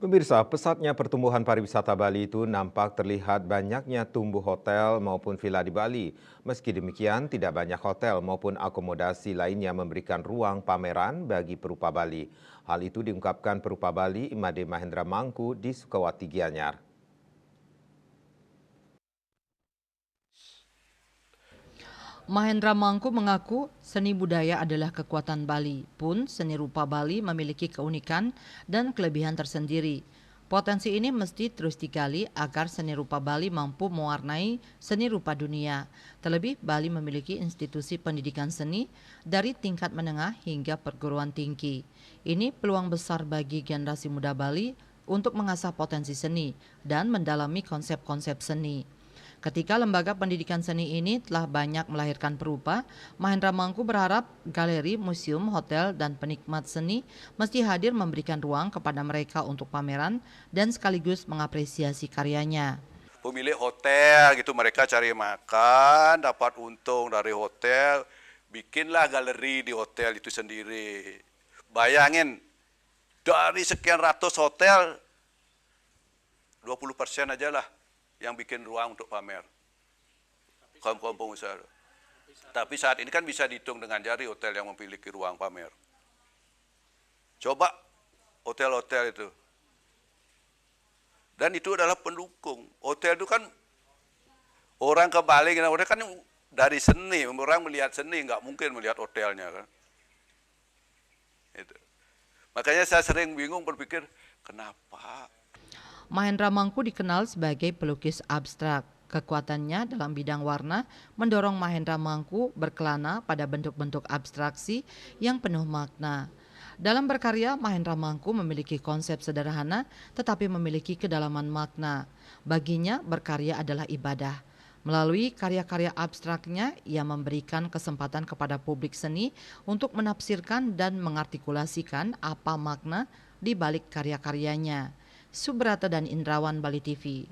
Pemirsa, pesatnya pertumbuhan pariwisata Bali itu nampak terlihat banyaknya tumbuh hotel maupun villa di Bali. Meski demikian, tidak banyak hotel maupun akomodasi lainnya memberikan ruang pameran bagi perupa Bali. Hal itu diungkapkan perupa Bali Imade Mahendra Mangku di Sukawati Gianyar. Mahendra Mangku mengaku seni budaya adalah kekuatan Bali, pun seni rupa Bali memiliki keunikan dan kelebihan tersendiri. Potensi ini mesti terus digali agar seni rupa Bali mampu mewarnai seni rupa dunia. Terlebih, Bali memiliki institusi pendidikan seni dari tingkat menengah hingga perguruan tinggi. Ini peluang besar bagi generasi muda Bali untuk mengasah potensi seni dan mendalami konsep-konsep seni. Ketika lembaga pendidikan seni ini telah banyak melahirkan perupa, Mahendra Mangku berharap galeri, museum, hotel, dan penikmat seni mesti hadir memberikan ruang kepada mereka untuk pameran dan sekaligus mengapresiasi karyanya. Pemilik hotel gitu, mereka cari makan, dapat untung dari hotel, bikinlah galeri di hotel itu sendiri. Bayangin, dari sekian ratus hotel, 20% aja lah yang bikin ruang untuk pamer. Kaum-kaum pengusaha. Tapi saat ini kan bisa dihitung dengan jari hotel yang memiliki ruang pamer. Coba hotel-hotel itu. Dan itu adalah pendukung. Hotel itu kan orang ke Bali, orang kan dari seni, orang melihat seni, nggak mungkin melihat hotelnya kan. Itu. Makanya saya sering bingung berpikir, kenapa? Mahendra Mangku dikenal sebagai pelukis abstrak. Kekuatannya dalam bidang warna mendorong Mahendra Mangku berkelana pada bentuk-bentuk abstraksi yang penuh makna. Dalam berkarya, Mahendra Mangku memiliki konsep sederhana tetapi memiliki kedalaman makna. Baginya, berkarya adalah ibadah. Melalui karya-karya abstraknya, ia memberikan kesempatan kepada publik seni untuk menafsirkan dan mengartikulasikan apa makna di balik karya-karyanya. Subrata dan Indrawan, Bali TV.